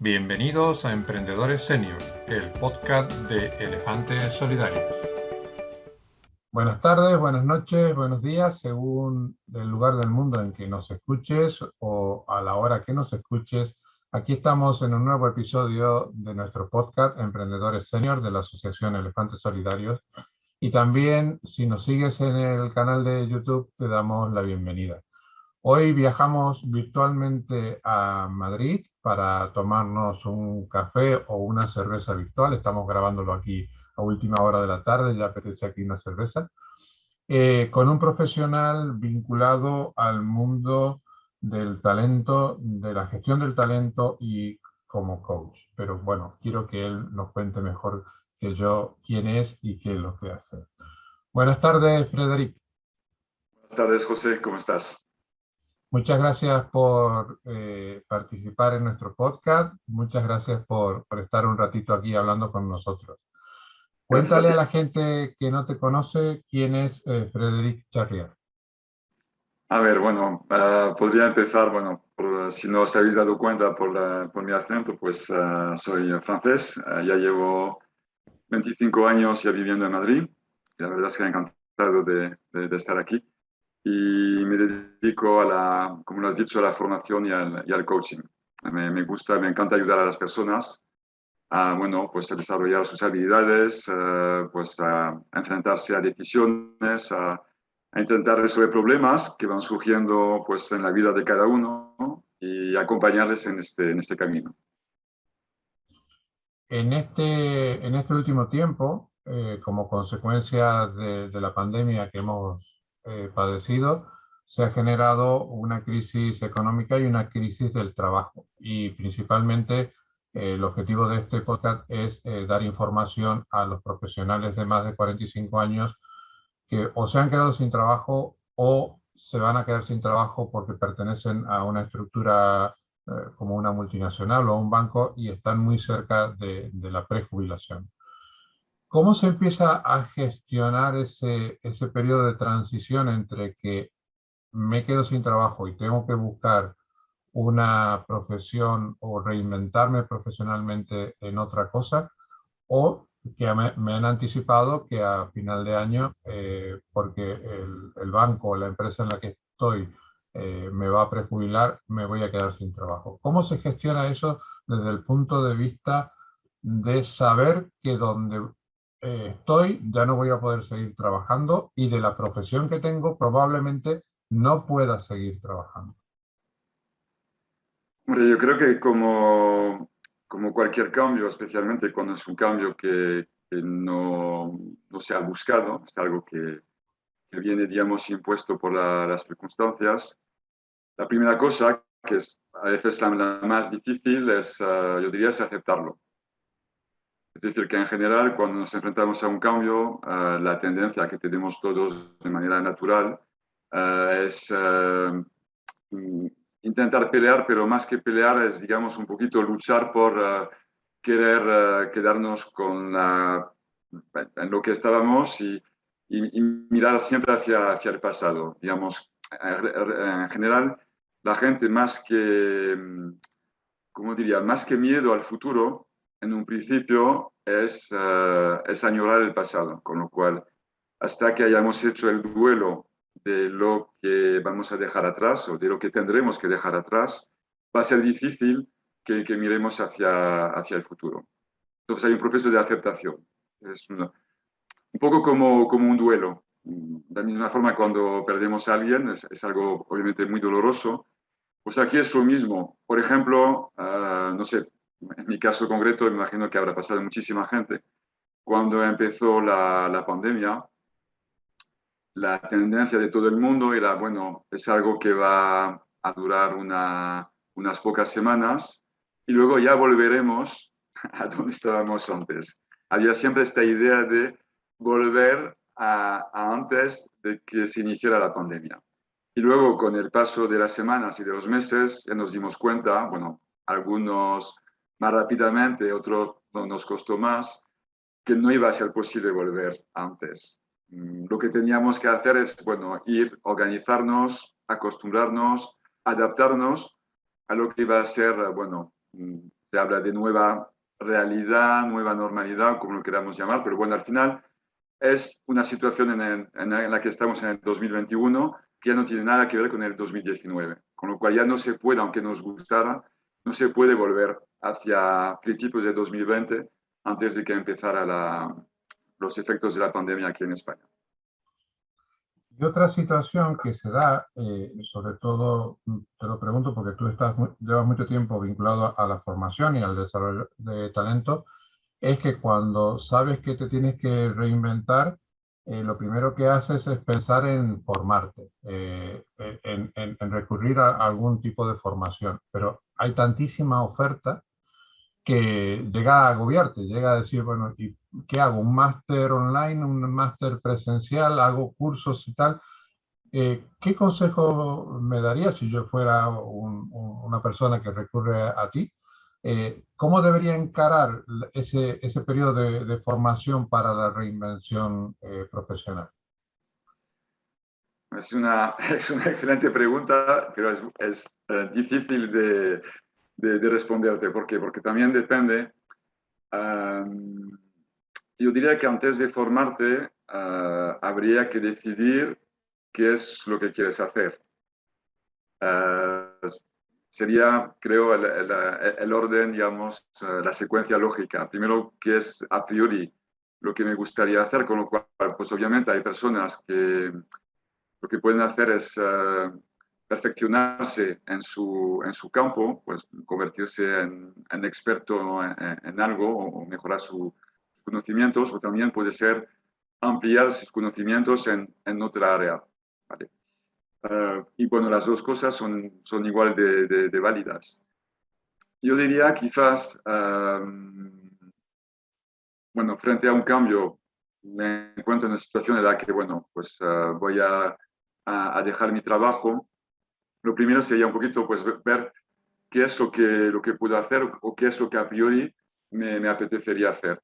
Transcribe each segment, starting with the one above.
Bienvenidos a Emprendedores Senior, el podcast de Elefantes Solidarios. Buenas tardes, buenas noches, buenos días, según el lugar del mundo en que nos escuches o a la hora que nos escuches. Aquí estamos en un nuevo episodio de nuestro podcast Emprendedores Senior de la Asociación Elefantes Solidarios. Y también, si nos sigues en el canal de YouTube, te damos la bienvenida. Hoy viajamos virtualmente a Madrid para tomarnos un café o una cerveza virtual. Estamos grabándolo aquí a última hora de la tarde, ya apetece aquí una cerveza, con un profesional vinculado al mundo del talento, de la gestión del talento y como coach. Pero bueno, quiero que él nos cuente mejor que yo quién es y qué es lo que hace. Buenas tardes, Frederic. Buenas tardes, José, ¿cómo estás? Muchas gracias por participar en nuestro podcast. Muchas gracias por estar un ratito aquí hablando con nosotros. Gracias a Cuéntale ti. a la gente que no te conoce quién es Frederic Charrier. A ver, bueno, podría empezar, bueno, si no os habéis dado cuenta por mi acento, pues soy francés, ya llevo 25 años ya viviendo en Madrid, y la verdad es que encantado de estar aquí. Y me dedico como lo has dicho, a la formación y al coaching. Me gusta, me encanta ayudar a las personas bueno, pues a desarrollar sus habilidades, pues a enfrentarse a decisiones, a intentar resolver problemas que van surgiendo pues en la vida de cada uno, ¿no? Y acompañarles en este camino. En este último tiempo, como consecuencia de la pandemia que hemos padecido, se ha generado una crisis económica y una crisis del trabajo. Y principalmente el objetivo de este podcast es dar información a los profesionales de más de 45 años que o se han quedado sin trabajo o se van a quedar sin trabajo porque pertenecen a una estructura como una multinacional o a un banco y están muy cerca de la prejubilación. ¿Cómo se empieza a gestionar ese periodo de transición entre que me quedo sin trabajo y tengo que buscar una profesión o reinventarme profesionalmente en otra cosa, o que me han anticipado que a final de año, porque el banco o la empresa en la que estoy me va a prejubilar, me voy a quedar sin trabajo? ¿Cómo se gestiona eso desde el punto de vista de saber que donde estoy ya no voy a poder seguir trabajando y de la profesión que tengo probablemente no pueda seguir trabajando? Hombre, yo creo que como cualquier cambio, especialmente cuando es un cambio que no se ha buscado, es algo que viene, digamos, impuesto por las circunstancias. La primera cosa, que es a veces la más difícil, es, yo diría, es aceptarlo. Es decir, que en general, cuando nos enfrentamos a un cambio, la tendencia que tenemos todos de manera natural es intentar pelear, pero más que pelear es, digamos, un poquito luchar por querer quedarnos en lo que estábamos y mirar siempre hacia el pasado. Digamos, en general, la gente más que, ¿cómo diría? Más que miedo al futuro, en un principio es añorar el pasado, con lo cual, hasta que hayamos hecho el duelo de lo que vamos a dejar atrás o de lo que tendremos que dejar atrás, va a ser difícil que miremos hacia el futuro. Entonces hay un proceso de aceptación. Es un poco como un duelo. De la misma forma, cuando perdemos a alguien, es algo obviamente muy doloroso. Pues aquí es lo mismo. Por ejemplo, no sé, en mi caso concreto, me imagino que habrá pasado muchísima gente. Cuando empezó la pandemia, la tendencia de todo el mundo era, bueno, es algo que va a durar unas pocas semanas y luego ya volveremos a donde estábamos antes. Había siempre esta idea de volver a antes de que se iniciara la pandemia. Y luego, con el paso de las semanas y de los meses, ya nos dimos cuenta, bueno, algunos más rápidamente, otros nos costó más, que no iba a ser posible volver antes. Lo que teníamos que hacer es, bueno, ir, organizarnos, acostumbrarnos, adaptarnos a lo que iba a ser, bueno, se habla de nueva realidad, nueva normalidad, como lo queramos llamar, pero bueno, al final es una situación en la que estamos en el 2021 que ya no tiene nada que ver con el 2019, con lo cual ya no se puede, aunque nos gustara, no se puede volver hacia principios de 2020 antes de que empezara los efectos de la pandemia aquí en España. Y otra situación que se da, sobre todo, te lo pregunto porque tú llevas mucho tiempo vinculado a la formación y al desarrollo de talento, es que cuando sabes que te tienes que reinventar, lo primero que haces es pensar en formarte, en recurrir a algún tipo de formación. Pero hay tantísima oferta que llega a agobiarte, llega a decir, bueno, ¿y qué hago? ¿Un máster online, un máster presencial? ¿Hago cursos y tal? ¿Qué consejo me darías si yo fuera una persona que recurre a ti? ¿Cómo debería encarar ese periodo de formación para la reinvención profesional? Es una excelente pregunta, pero es difícil de responderte. ¿Por qué? Porque también depende. Yo diría que antes de formarte, habría que decidir qué es lo que quieres hacer. Uh, Sería, creo, el orden, digamos, la secuencia lógica. Primero, qué es a priori lo que me gustaría hacer, con lo cual, pues obviamente hay personas que lo que pueden hacer es perfeccionarse en su campo, pues convertirse en experto en algo o mejorar sus conocimientos, o también puede ser ampliar sus conocimientos en otra área. ¿Vale? Y bueno, las dos cosas son igual de válidas. Yo diría quizás, bueno, frente a un cambio, me encuentro en una situación en la que, bueno, pues voy a dejar mi trabajo. Lo primero sería un poquito, pues, ver qué es lo que puedo hacer o qué es lo que a priori me apetecería hacer.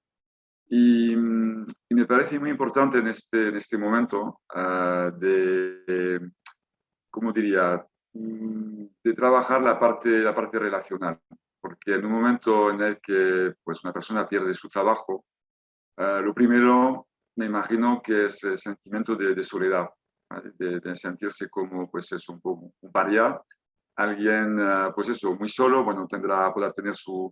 Y me parece muy importante en este momento ¿cómo diría? De trabajar la parte relacional. Porque en un momento en el que pues, una persona pierde su trabajo, lo primero me imagino que es el sentimiento de soledad, ¿vale? De sentirse como pues, es un poco un paria, alguien pues eso, muy solo, bueno, podrá tener su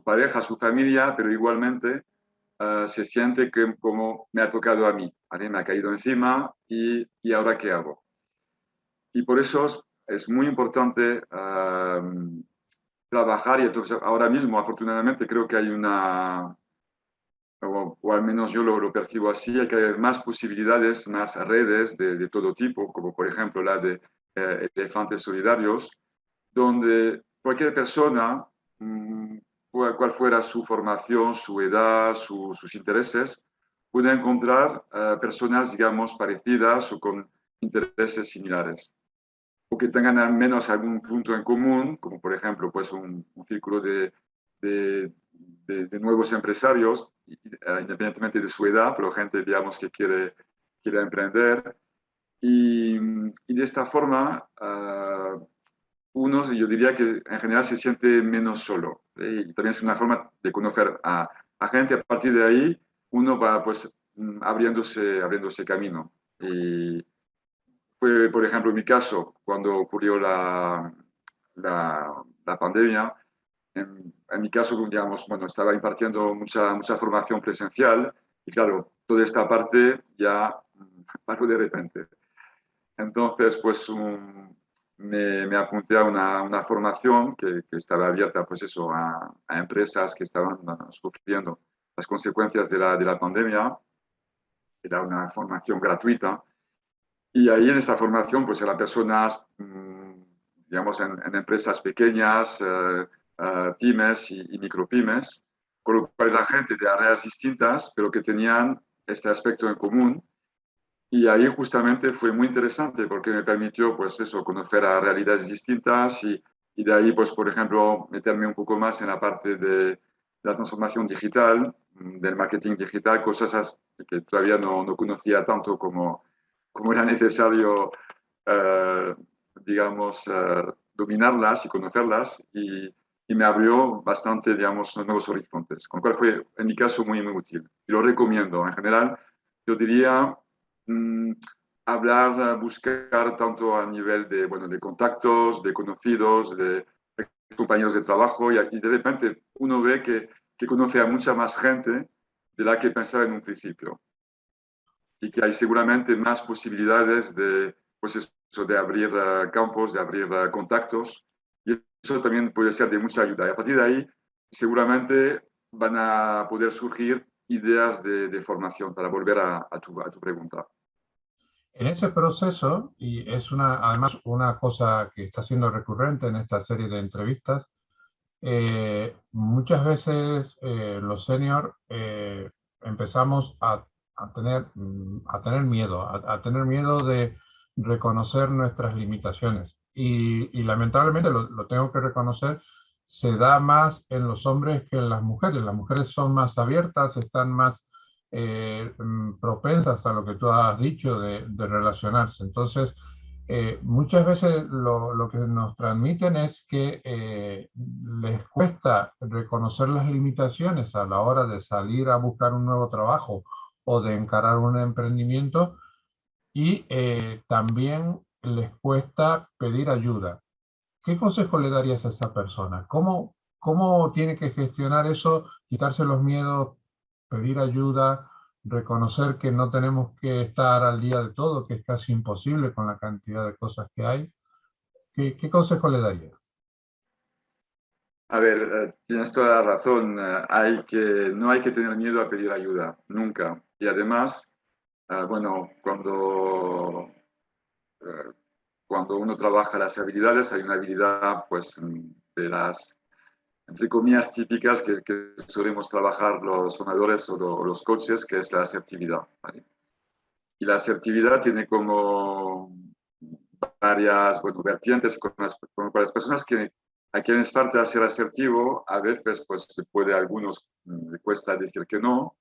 pareja, su familia, pero igualmente se siente que como me ha tocado a mí, ¿vale? Me ha caído encima y ahora qué hago. Y por eso es muy importante trabajar y entonces ahora mismo afortunadamente creo que hay o al menos yo lo percibo así, hay que haber más posibilidades, más redes de todo tipo, como por ejemplo la de Elefantes Solidarios, donde cualquier persona, cual fuera su formación, su edad, sus intereses, puede encontrar personas, digamos, parecidas o con intereses similares, o que tengan al menos algún punto en común, como por ejemplo pues un círculo de, de nuevos empresarios, independientemente de su edad, pero gente, digamos, que quiere emprender. Y de esta forma, uno, yo diría que en general se siente menos solo. Y también es una forma de conocer a gente. A partir de ahí, uno va pues abriéndose camino. Y fue, por ejemplo, en mi caso, cuando ocurrió la pandemia, en mi caso, digamos, bueno, estaba impartiendo mucha formación presencial y claro, toda esta parte ya paró de repente. Entonces, pues me apunté a una formación que estaba abierta, pues eso, a empresas que estaban sufriendo las consecuencias de la pandemia. Era una formación gratuita. Y ahí en esta formación, pues eran personas, digamos, en empresas pequeñas, pymes y micropymes, con lo cual la gente de áreas distintas, pero que tenían este aspecto en común. Y ahí justamente fue muy interesante porque me permitió, pues eso, conocer a realidades distintas y de ahí, pues, por ejemplo, meterme un poco más en la parte de la transformación digital, del marketing digital, cosas que todavía no conocía tanto como era necesario, digamos, dominarlas y conocerlas. y me abrió bastante, digamos, nuevos horizontes, con lo cual fue, en mi caso, muy, muy útil. Y lo recomiendo. En general, yo diría mmm, hablar, buscar tanto a nivel de, bueno, de contactos, de conocidos, de compañeros de trabajo, y de repente uno ve que conoce a mucha más gente de la que pensaba en un principio. Y que hay seguramente más posibilidades de, pues eso, de abrir campos, de abrir contactos, y eso también puede ser de mucha ayuda. Y a partir de ahí, seguramente van a poder surgir ideas de formación para volver a tu pregunta. En ese proceso, y es además una cosa que está siendo recurrente en esta serie de entrevistas, muchas veces los seniors empezamos a tener miedo, a tener miedo de reconocer nuestras limitaciones. Y lamentablemente lo tengo que reconocer, se da más en los hombres que en las mujeres. Las mujeres son más abiertas, están más propensas a lo que tú has dicho de relacionarse. Entonces, muchas veces lo que nos transmiten es que les cuesta reconocer las limitaciones a la hora de salir a buscar un nuevo trabajo o de encarar un emprendimiento y también les cuesta pedir ayuda. ¿Qué consejo le darías a esa persona? ¿Cómo tiene que gestionar eso, quitarse los miedos, pedir ayuda, reconocer que no tenemos que estar al día de todo, que es casi imposible con la cantidad de cosas que hay? ¿Qué consejo le darías? A ver, tienes toda la razón. No hay que tener miedo a pedir ayuda, nunca. Y además, bueno, eh, cuando uno trabaja las habilidades, hay una habilidad, pues, de las, entre comillas, típicas que solemos trabajar los formadores o los coaches, que es la asertividad, ¿vale? Y la asertividad tiene como varias, bueno, vertientes con las personas que a quienes falta ser asertivo, a veces pues se puede, a algunos le cuesta decir que no,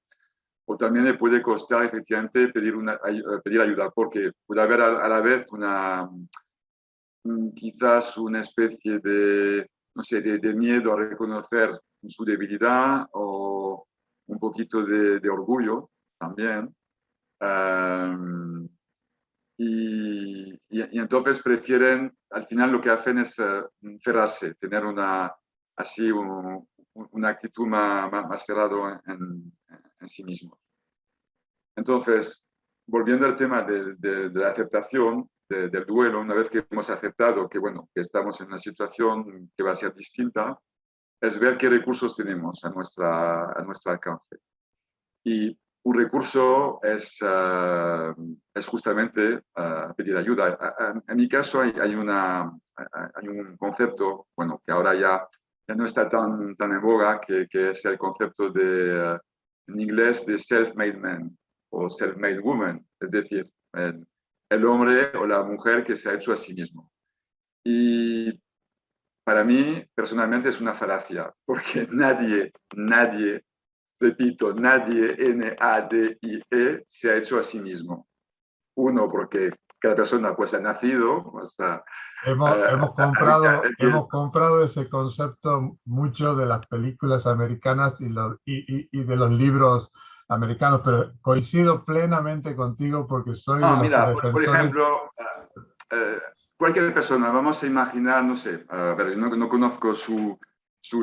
o también le puede costar efectivamente pedir ayuda, porque puede haber a la vez quizás una especie de, no sé, de miedo a reconocer su debilidad o un poquito de orgullo también. Um, y entonces prefieren, al final lo que hacen es cerrarse, tener así una actitud más cerrado en sí mismo. Entonces, volviendo al tema de la aceptación, del duelo, una vez que hemos aceptado que, bueno, que estamos en una situación que va a ser distinta, es ver qué recursos tenemos a nuestro alcance. Y un recurso es justamente pedir ayuda. En mi caso hay un concepto, bueno, que ahora ya no está tan en boga, que es el concepto en inglés de self-made man o self-made woman, es decir, el hombre o la mujer que se ha hecho a sí mismo. Y para mí, personalmente, es una falacia, porque nadie, repito, nadie, NADIE, se ha hecho a sí mismo. Uno, porque cada persona pues ha nacido, pues, Hemos comprado ese concepto mucho de las películas americanas y de los libros americanos, pero coincido plenamente contigo porque soy de no, los mira, por defensores. ejemplo, cualquier persona, vamos a imaginar, no sé, a ver, no conozco su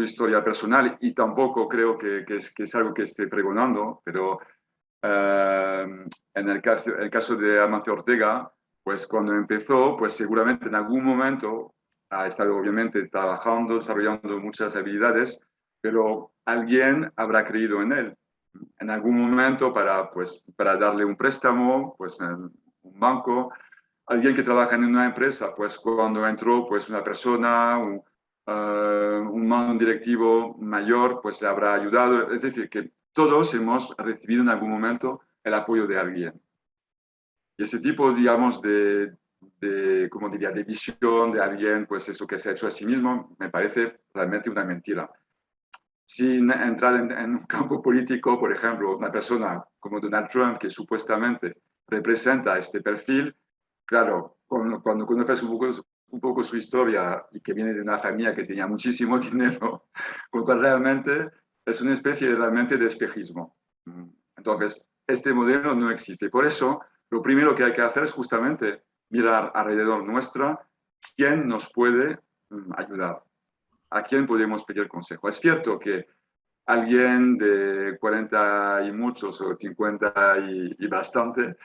historia personal y tampoco creo que es algo que esté pregonando, pero en el caso de Amancio Ortega, pues cuando empezó, pues seguramente en algún momento ha estado obviamente trabajando, desarrollando muchas habilidades, pero alguien habrá creído en él en algún momento para darle un préstamo, pues en un banco, alguien que trabaja en una empresa, pues cuando entró pues una persona, un directivo mayor, pues le habrá ayudado. Es decir, que todos hemos recibido en algún momento el apoyo de alguien. Y ese tipo, digamos, como diría, de visión de alguien, pues eso que se ha hecho a sí mismo, me parece realmente una mentira. Sin entrar en un campo político, por ejemplo, una persona como Donald Trump, que supuestamente representa este perfil, claro, cuando conoces un poco su historia y que viene de una familia que tenía muchísimo dinero, con lo cual realmente es una especie realmente de espejismo. Entonces, este modelo no existe. Por eso, lo primero que hay que hacer es justamente mirar alrededor nuestra quién nos puede ayudar, a quién podemos pedir consejo. Es cierto que alguien de 40 y muchos o 50 y bastante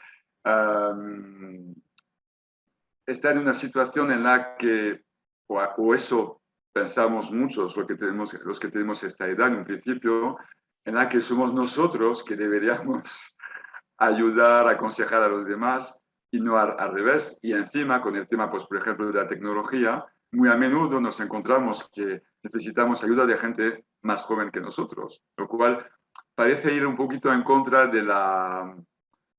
está en una situación en la que, o eso pensamos muchos los que tenemos esta edad en un principio, en la que somos nosotros que deberíamos ayudar, aconsejar a los demás y no al revés. Y encima con el tema, pues, por ejemplo, de la tecnología, muy a menudo nos encontramos que necesitamos ayuda de gente más joven que nosotros, lo cual parece ir un poquito en contra de la,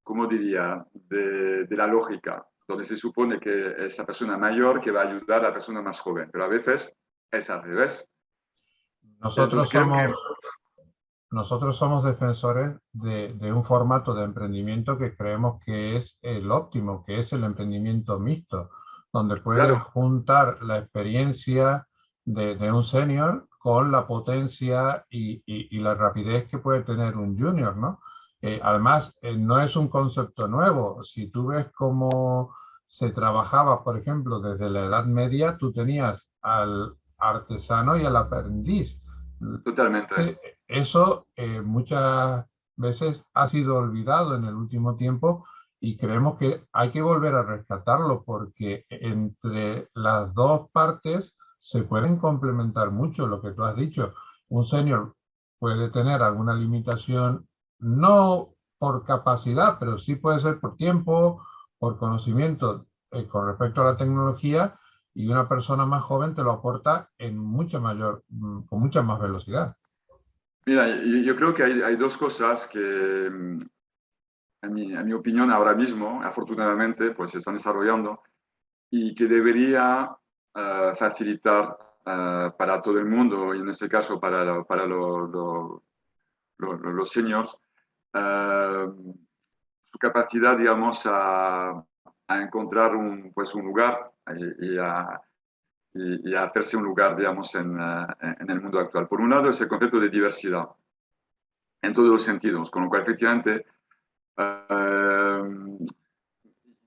¿cómo diría?, de la lógica, donde se supone que es la persona mayor que va a ayudar a la persona más joven, pero a veces es al revés. Nosotros Entonces creo que... somos, nosotros somos defensores de un formato de emprendimiento que creemos que es el óptimo, que es el emprendimiento mixto, donde puedes Claro, juntar la experiencia de un senior con la potencia y la rapidez que puede tener un junior, ¿no? Además, no es un concepto nuevo. Si tú ves cómo se trabajaba, por ejemplo, desde la Edad Media, tú tenías al artesano y al aprendiz. totalmente. Sí, eso muchas veces ha sido olvidado en el último tiempo y creemos que hay que volver a rescatarlo porque entre las dos partes se pueden complementar mucho lo que tú has dicho. Un senior puede tener alguna limitación, no por capacidad, pero sí puede ser por tiempo, por conocimiento con respecto a la tecnología y una persona más joven te lo aporta en mucha mayor, con mucha más velocidad. Mira, yo creo que hay dos cosas que, a mi opinión, ahora mismo, afortunadamente, pues se están desarrollando y que debería facilitar para todo el mundo, y en este caso para los seniors, eh, su capacidad, digamos, a encontrar pues un lugar y a hacerse un lugar, digamos, en el mundo actual. Por un lado, es el concepto de diversidad en todos los sentidos, con lo cual, efectivamente,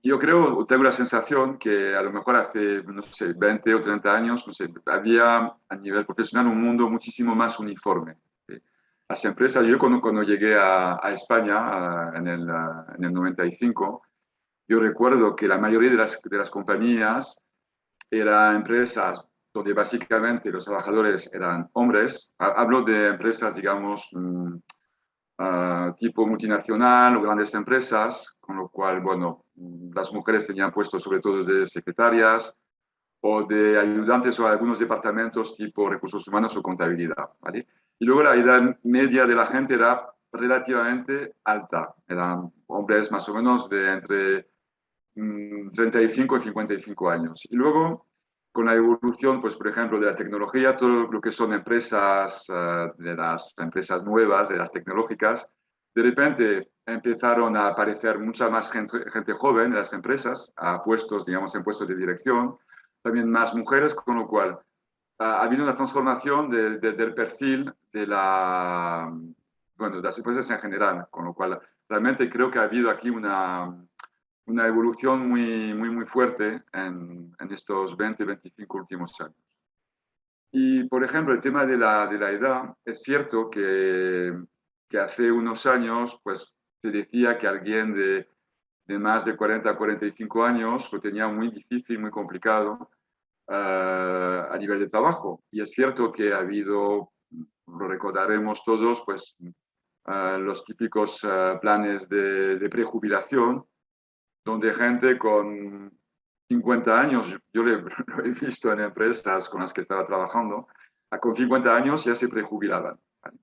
yo creo, tengo la sensación que a lo mejor hace, no sé, 20 o 30 años, no sé, había a nivel profesional un mundo muchísimo más uniforme. ¿Sí? Las empresas, yo cuando llegué a España en el 95, yo recuerdo que la mayoría de las compañías eran empresas donde básicamente los trabajadores eran hombres. Hablo de empresas, digamos, tipo multinacional o grandes empresas, con lo cual, bueno, las mujeres tenían puestos sobre todo de secretarias o de ayudantes o algunos departamentos tipo recursos humanos o contabilidad, ¿vale? Y luego la edad media de la gente era relativamente alta, eran hombres más o menos de entre 35 y 55 años. Y luego, con la evolución, pues, por ejemplo, de la tecnología, todo lo que son empresas, de las empresas nuevas, de las tecnológicas, de repente empezaron a aparecer mucha más gente joven en las empresas, a puestos, digamos, en puestos de dirección, también más mujeres, con lo cual ha habido una transformación del perfil bueno, de las empresas en general, con lo cual realmente creo que ha habido aquí una evolución muy fuerte en estos 20-25 últimos años. Y, por ejemplo, el tema de la edad, es cierto que hace unos años pues, se decía que alguien de más de 40 a 45 años lo tenía muy difícil, muy complicado a nivel de trabajo. Y es cierto que ha habido, lo recordaremos todos, pues los típicos planes de prejubilación, donde gente con 50 años, yo lo he visto en empresas con las que estaba trabajando, con 50 años ya se prejubilaban. ¿Vale?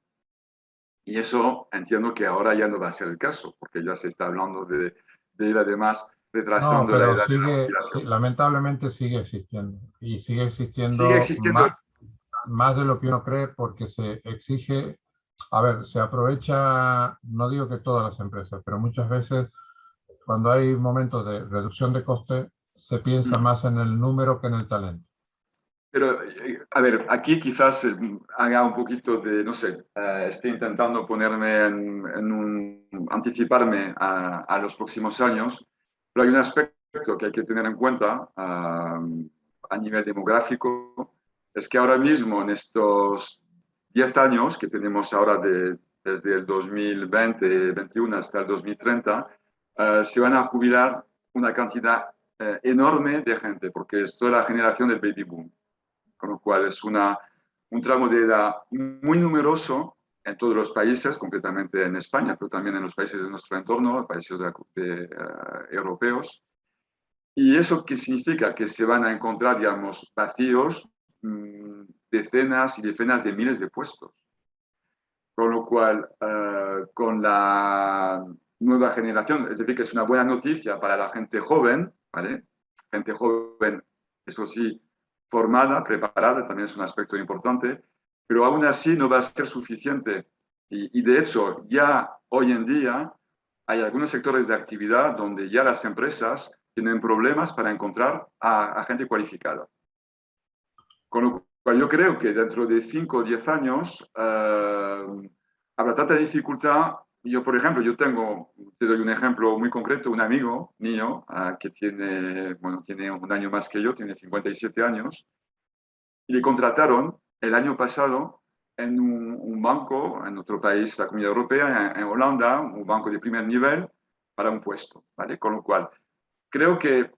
Y eso entiendo que ahora ya no va a ser el caso, porque ya se está hablando de ir además No, retrasando la pero edad de la sigue, jubilación. lamentablemente sigue existiendo y sigue Sigue existiendo existiendo, más de lo que uno cree porque se exige, a ver, se aprovecha, no digo que todas las empresas, pero muchas veces cuando hay momentos de reducción de coste, se piensa más en el número que en el talento. Pero, a ver, aquí quizás haga un poquito de, no sé, estoy intentando ponerme anticiparme a los próximos años, pero hay un aspecto que hay que tener en cuenta a nivel demográfico, es que ahora mismo en estos 10 años que tenemos ahora desde el 2020-21 hasta el 2030, se van a jubilar una cantidad enorme de gente, porque es toda la generación del baby boom, con lo cual es un tramo de edad muy numeroso en todos los países, concretamente en España, pero también en los países de nuestro entorno, países europeos. ¿Y eso qué significa? Que se van a encontrar, digamos, vacíos, decenas y decenas de miles de puestos. Con lo cual, con la nueva generación, es decir, que es una buena noticia para la gente joven, ¿vale? Gente joven, eso sí, formada, preparada, también es un aspecto importante, pero aún así no va a ser suficiente. Y de hecho, ya hoy en día hay algunos sectores de actividad donde ya las empresas tienen problemas para encontrar a gente cualificada. Con lo cual yo creo que dentro de 5 o 10 años habrá tanta dificultad. Yo, por ejemplo, te doy un ejemplo muy concreto, un amigo mío que tiene un año más que yo, tiene 57 años, y le contrataron el año pasado en un banco en otro país, la Comunidad Europea, en Holanda, un banco de primer nivel, para un puesto, ¿vale? Con lo cual, creo que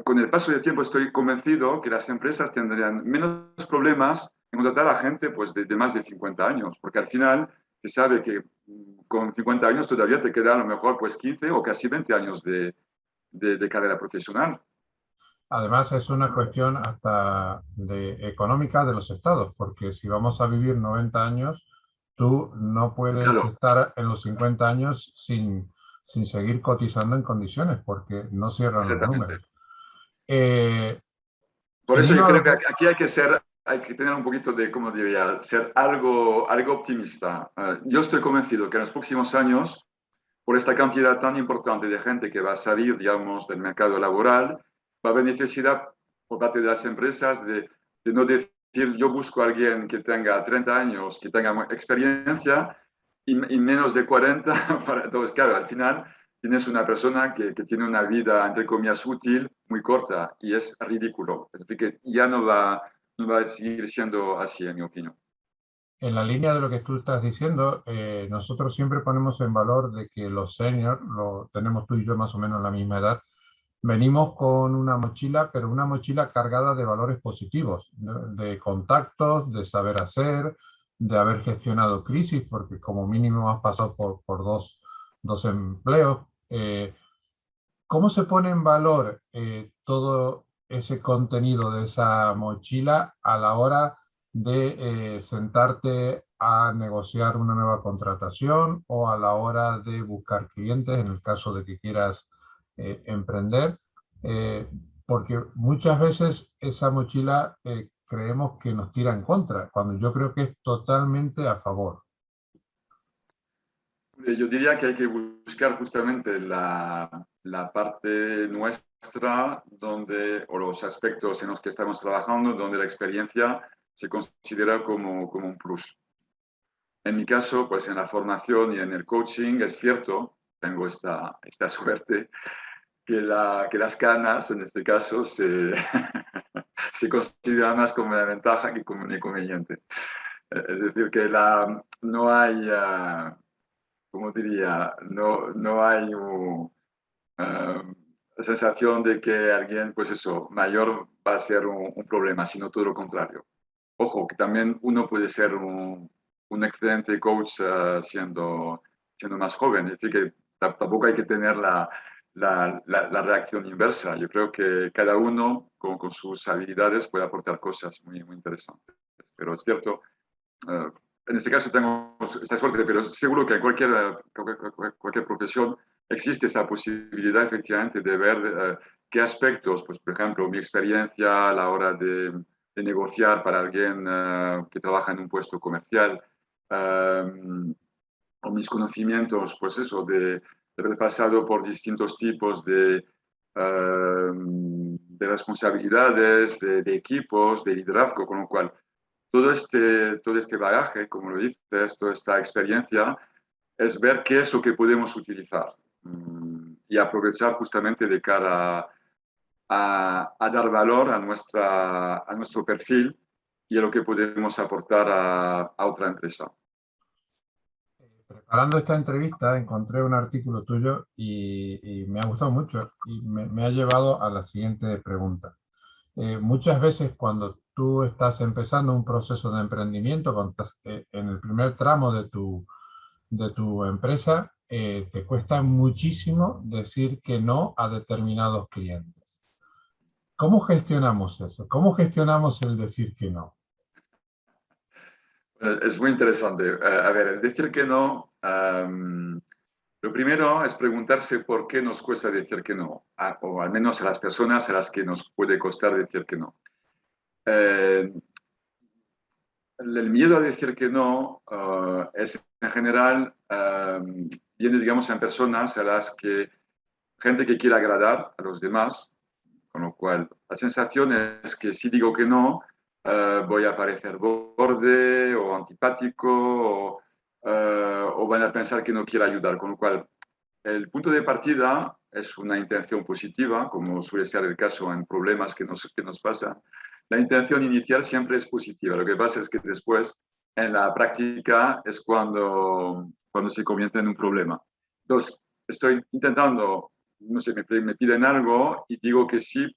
con el paso del tiempo estoy convencido que las empresas tendrían menos problemas en contratar a gente pues, de más de 50 años, porque al final se sabe que con 50 años todavía te queda a lo mejor pues 15 o casi 20 años de carrera profesional. Además, es una cuestión hasta económica de los estados, porque si vamos a vivir 90 años, tú no puedes Claro, estar en los 50 años sin seguir cotizando en condiciones, porque no cierran los exactamente. números. Eh, Por en eso yo hilo a creo lo que que... aquí hay que tener un poquito de, ¿cómo diría?, ser algo optimista. Yo estoy convencido que en los próximos años, por esta cantidad tan importante de gente que va a salir, digamos, del mercado laboral, va a haber necesidad por parte de las empresas de no decir, yo busco a alguien que tenga 30 años, que tenga experiencia y menos de 40. Entonces, claro, al final tienes una persona que tiene una vida, entre comillas, útil muy corta y es ridículo. Es decir, que ya no va a seguir siendo así, en mi opinión. En la línea de lo que tú estás diciendo, nosotros siempre ponemos en valor de que los seniors, lo tenemos tú y yo más o menos la misma edad, venimos con una mochila, pero una mochila cargada de valores positivos, de contactos, de saber hacer, de haber gestionado crisis, porque como mínimo has pasado por dos empleos. ¿Cómo se pone en valor todo ese contenido de esa mochila a la hora de sentarte a negociar una nueva contratación o a la hora de buscar clientes en el caso de que quieras emprender? Eh, Porque muchas veces esa mochila creemos que nos tira en contra, cuando yo creo que es totalmente a favor. Yo diría que hay que buscar justamente la parte nuestra o los aspectos en los que estamos trabajando, donde la experiencia se considera como un plus. En mi caso, pues en la formación y en el coaching, es cierto, tengo esta suerte, que las canas, en este caso, se consideran más como una ventaja que como un inconveniente. Es decir, que no hay... como diría, no hay sensación de que alguien, pues eso, mayor va a ser un problema, sino todo lo contrario. Ojo, que también uno puede ser un excelente coach siendo más joven, es decir, que tampoco hay que tener la reacción inversa. Yo creo que cada uno con sus habilidades puede aportar cosas muy interesantes. Pero es cierto, uh, en este caso tengo esta suerte, pero seguro que en cualquier profesión existe esta posibilidad efectivamente de ver qué aspectos, pues por ejemplo, mi experiencia a la hora de negociar para alguien que trabaja en un puesto comercial, o mis conocimientos, pues eso, de haber pasado por distintos tipos de responsabilidades, de equipos, de liderazgo, con lo cual todo este bagaje, como lo dices, toda esta experiencia, es ver qué es lo que podemos utilizar y aprovechar justamente de cara a dar valor a nuestro perfil y a lo que podemos aportar a otra empresa. Preparando esta entrevista encontré un artículo tuyo y me ha gustado mucho y me ha llevado a la siguiente pregunta. Muchas veces cuando tú estás empezando un proceso de emprendimiento, cuando estás en el primer tramo de tu empresa, te cuesta muchísimo decir que no a determinados clientes. ¿Cómo gestionamos eso? ¿Cómo gestionamos el decir que no? Es muy interesante. A ver, el decir que no, lo primero es preguntarse por qué nos cuesta decir que no, o al menos a las personas a las que nos puede costar decir que no. El miedo a decir que no es en general, viene, digamos, en personas a las que, gente que quiere agradar a los demás, con lo cual la sensación es que si digo que no, voy a parecer borde o antipático o van a pensar que no quiero ayudar, con lo cual el punto de partida es una intención positiva, como suele ser el caso en problemas que nos pasan. La intención inicial siempre es positiva. Lo que pasa es que después, en la práctica, es cuando se convierte en un problema. Entonces, estoy intentando, no sé, me piden algo y digo que sí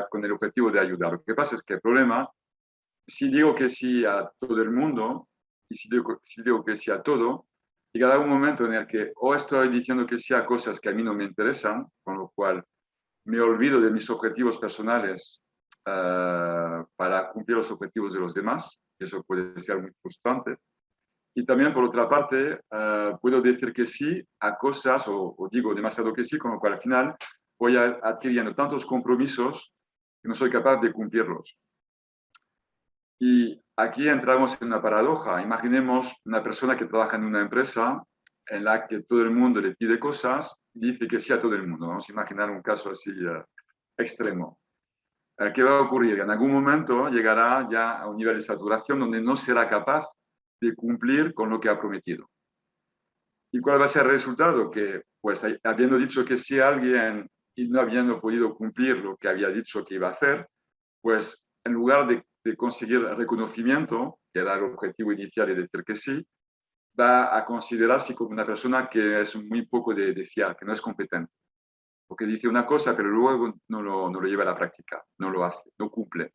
con el objetivo de ayudar. Lo que pasa es que el problema, si digo que sí a todo el mundo y si digo que sí a todo, llegará un momento en el que o estoy diciendo que sí a cosas que a mí no me interesan, con lo cual me olvido de mis objetivos personales para cumplir los objetivos de los demás. Eso puede ser muy frustrante. Y también, por otra parte, puedo decir que sí a cosas o digo demasiado que sí, con lo cual al final voy adquiriendo tantos compromisos que no soy capaz de cumplirlos. Y aquí entramos en una paradoja. Imaginemos una persona que trabaja en una empresa en la que todo el mundo le pide cosas y dice que sí a todo el mundo. Vamos a imaginar un caso así extremo. ¿Qué va a ocurrir? En algún momento llegará ya a un nivel de saturación donde no será capaz de cumplir con lo que ha prometido. ¿Y cuál va a ser el resultado? Que, pues, habiendo dicho que sí a alguien y no habiendo podido cumplir lo que había dicho que iba a hacer, pues, en lugar de conseguir reconocimiento, que era el objetivo inicial y decir que sí, va a considerarse como una persona que es muy poco de fiar, que no es competente. Porque dice una cosa, pero luego no lo lleva a la práctica, no lo hace, no cumple.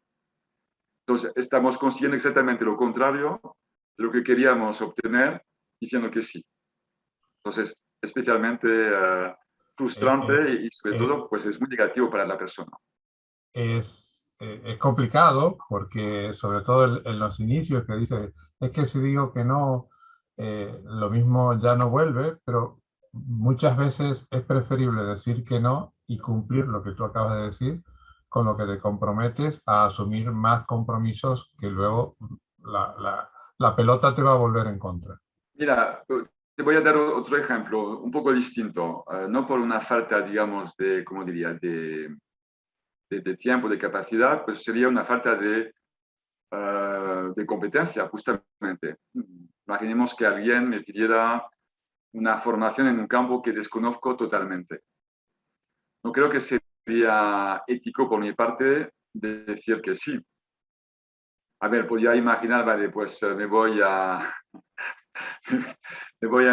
Entonces, estamos consiguiendo exactamente lo contrario de lo que queríamos obtener diciendo que sí. Entonces, especialmente frustrante y sobre todo, pues es muy negativo para la persona. Es complicado porque sobre todo en los inicios que dice, es que si digo que no, lo mismo ya no vuelve, pero muchas veces es preferible decir que no y cumplir lo que tú acabas de decir, con lo que te comprometes a asumir más compromisos que luego la pelota te va a volver en contra. Mira, te voy a dar otro ejemplo un poco distinto, no por una falta, digamos, de, ¿cómo diría?, de tiempo, de capacidad, pues sería una falta de competencia, justamente. Imaginemos que alguien me pidiera una formación en un campo que desconozco totalmente. No creo que sería ético por mi parte de decir que sí. A ver, podía imaginar, vale, pues me voy a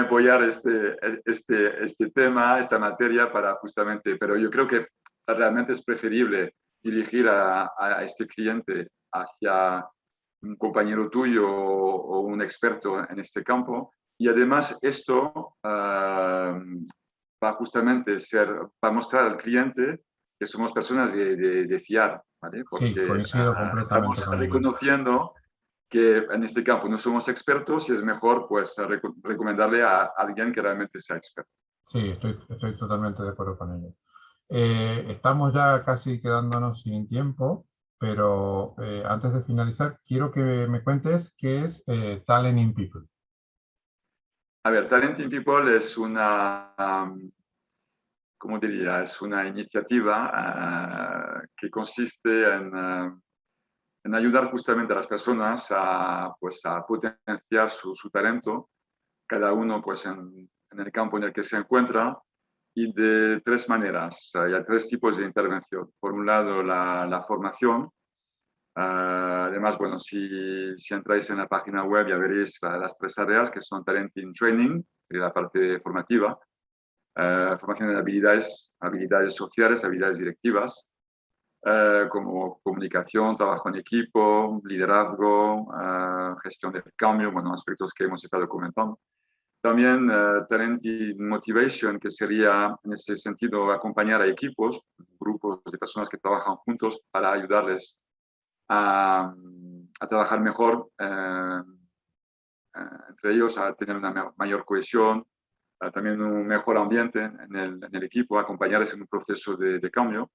apoyar este tema, esta materia para justamente, pero yo creo que realmente es preferible dirigir a este cliente hacia un compañero tuyo o un experto en este campo. Y además esto va justamente va a mostrar al cliente que somos personas de fiar, ¿vale? Sí, Porque coincido completamente estamos con ello. reconociendo que en este campo no somos expertos y es mejor pues recomendarle a alguien que realmente sea experto. Sí, estoy totalmente de acuerdo con ello. Estamos ya casi quedándonos sin tiempo, pero antes de finalizar, quiero que me cuentes qué es Talent in People. A ver, Talent in People es ¿cómo diría? Es una iniciativa que consiste en ayudar justamente a las personas pues, a potenciar su talento, cada uno pues, en el campo en el que se encuentra, y de tres maneras. Hay tres tipos de intervención. Por un lado, la formación. Además, bueno, si entráis en la página web ya veréis las tres áreas que son Talenting Training, la parte formativa, formación en habilidades sociales, habilidades directivas, como comunicación, trabajo en equipo, liderazgo, gestión del cambio, bueno, aspectos que hemos estado comentando. También Talent Motivation, que sería en ese sentido acompañar a equipos, grupos de personas que trabajan juntos para ayudarles a trabajar mejor entre ellos, a tener una mayor cohesión, también un mejor ambiente en el equipo, acompañarles en un proceso de cambio.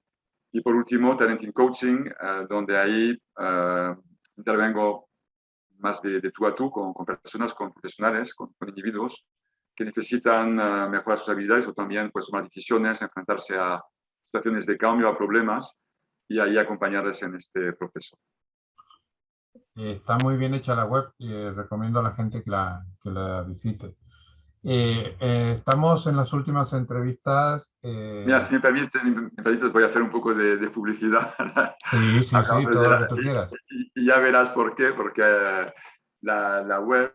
Y por último, Talenting Coaching, donde ahí intervengo más de tú a tú con personas, con profesionales, con individuos que necesitan mejorar sus habilidades o también pues, tomar decisiones, enfrentarse a situaciones de cambio, a problemas, y ahí acompañarles en este proceso. Está muy bien hecha la web y recomiendo a la gente que la visite. Estamos en las últimas entrevistas. Mira, si me permites, voy a hacer un poco de publicidad. Sí, sí, sí, todo lo que tú quieras. Y ya verás por qué, porque la web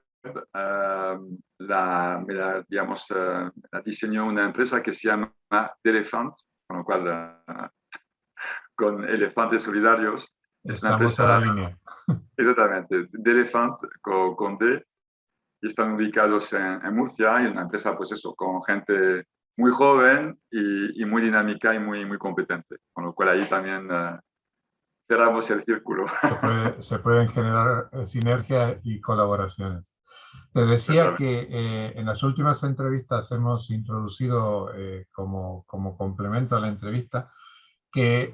digamos, la diseñó una empresa que se llama Delefant, con lo cual, con elefantes solidarios. Es una Estamos en la empresa, línea. exactamente, Delefant con D, y están ubicados en Murcia, y una empresa, pues eso, con gente muy joven y muy dinámica y muy competente, con lo cual ahí también cerramos el círculo. Se pueden generar sinergias y colaboraciones. Te decía que en las últimas entrevistas hemos introducido como complemento a la entrevista que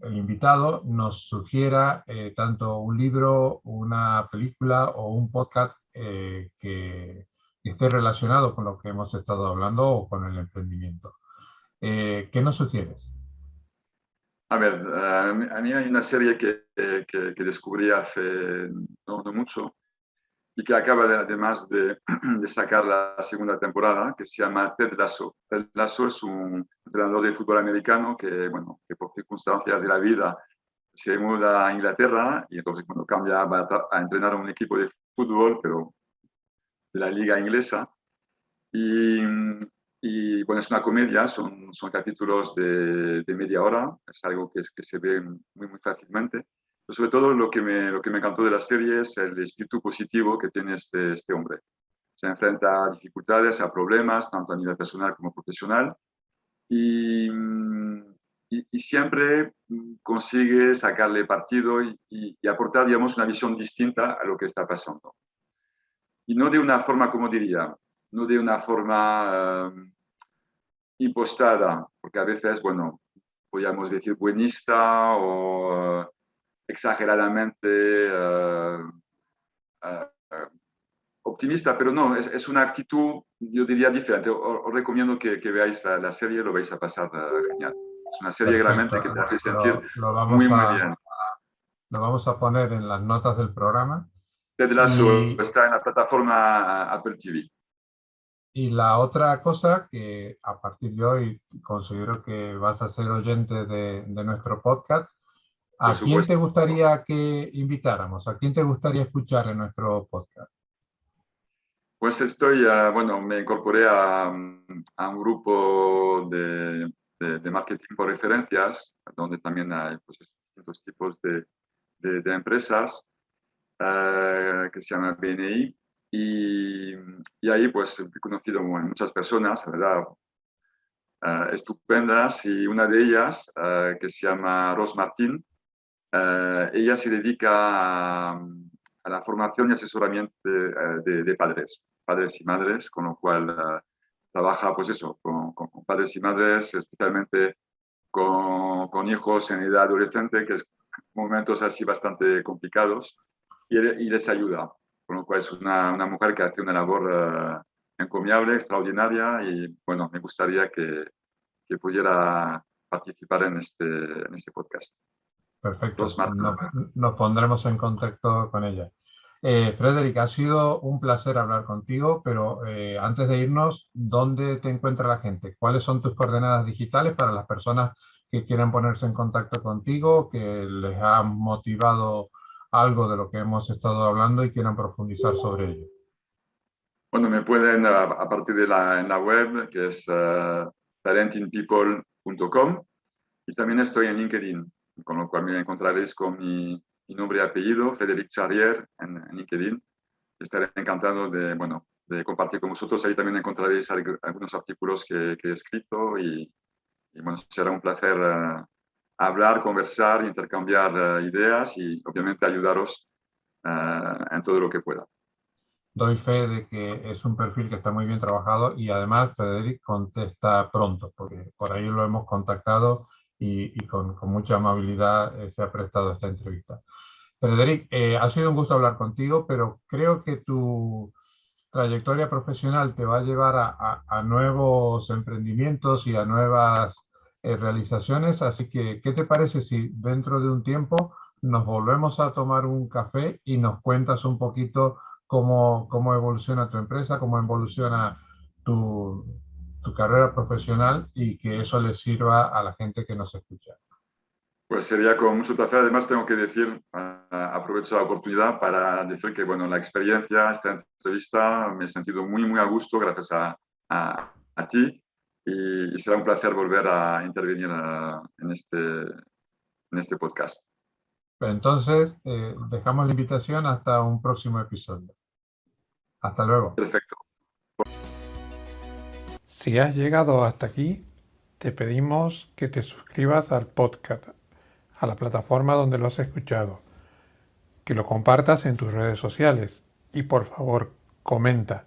el invitado nos sugiera tanto un libro, una película o un podcast que esté relacionado con lo que hemos estado hablando o con el emprendimiento. ¿Qué nos sugieres? A ver, a mí hay una serie que descubrí hace no mucho y que acaba además de sacar la segunda temporada, que se llama Ted Lasso. Ted Lasso es un entrenador de fútbol americano que, bueno, que por circunstancias de la vida se muda a Inglaterra y entonces cuando cambia va a entrenar a un equipo de fútbol, pero de la liga inglesa. Y, y bueno, es una comedia, son capítulos de media hora, es algo que se ve muy fácilmente. Pero sobre todo lo que me encantó de la serie es el espíritu positivo que tiene este hombre. Se enfrenta a dificultades, a problemas, tanto a nivel personal como profesional, y, y siempre consigue sacarle partido y aportar, digamos, una visión distinta a lo que está pasando. Y no de una forma, como diría, no de una forma impostada, porque a veces, bueno, podríamos decir buenista o exageradamente optimista, pero no, es una actitud, yo diría, diferente. Os recomiendo que veáis la serie, lo vais a pasar genial. Es una serie realmente Perfecto. que te hace sentir Lo muy vamos bien. lo vamos a poner en las notas del programa. Ted Lasso Y, está en la plataforma Apple TV. y la otra cosa que a partir de hoy considero que vas a ser oyente de nuestro podcast, Por ¿a quién te supuesto. gustaría que invitáramos? ¿A quién te gustaría escuchar en nuestro podcast? Pues bueno, me incorporé a un grupo de marketing por referencias, donde también hay pues, distintos tipos de empresas que se llama BNI. Y ahí pues he conocido muchas personas, ¿verdad? Estupendas, y una de ellas, que se llama Ros Martín, ella se dedica a la formación y asesoramiento de padres y madres, con lo cual trabaja pues eso, con padres y madres, especialmente con hijos en edad adolescente, que es momentos así bastante complicados, y les ayuda, con lo cual es una mujer que hace una labor encomiable, extraordinaria y bueno, me gustaría que pudiera participar en este podcast. Perfecto, Los martes. nos pondremos en contacto con ella. Frederic, ha sido un placer hablar contigo, pero antes de irnos, ¿dónde te encuentra la gente? ¿Cuáles son tus coordenadas digitales para las personas que quieren ponerse en contacto contigo, que les ha motivado algo de lo que hemos estado hablando y quieran profundizar sobre ello? Bueno, me pueden a partir de en la web, que es talentinpeople.com, y también estoy en LinkedIn, con lo cual me encontraréis con mi nombre y apellido, Frédéric Charrier, en LinkedIn. Estaré encantado de compartir con vosotros. Ahí también encontraréis algunos artículos que he escrito y bueno, será un placer hablar, conversar, intercambiar ideas y obviamente ayudaros en todo lo que pueda. Doy fe de que es un perfil que está muy bien trabajado y además Frederic contesta pronto, porque por ahí lo hemos contactado y con mucha amabilidad se ha prestado esta entrevista. Frederic, ha sido un gusto hablar contigo, pero creo que tu trayectoria profesional te va a llevar a nuevos emprendimientos y a nuevas realizaciones, así que, ¿qué te parece si dentro de un tiempo nos volvemos a tomar un café y nos cuentas un poquito cómo evoluciona tu empresa, cómo evoluciona tu, tu carrera profesional y que eso le sirva a la gente que nos escucha? Pues sería con mucho placer. Además, tengo que decir, aprovecho la oportunidad para decir que, bueno, la experiencia, esta entrevista, me he sentido muy, muy a gusto gracias a ti y será un placer volver a intervenir en este podcast. Entonces, dejamos la invitación hasta un próximo episodio. Hasta luego. Perfecto. Si has llegado hasta aquí, te pedimos que te suscribas al podcast, a la plataforma donde lo has escuchado, que lo compartas en tus redes sociales y por favor, comenta.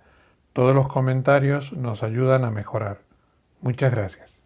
Todos los comentarios nos ayudan a mejorar. Muchas gracias.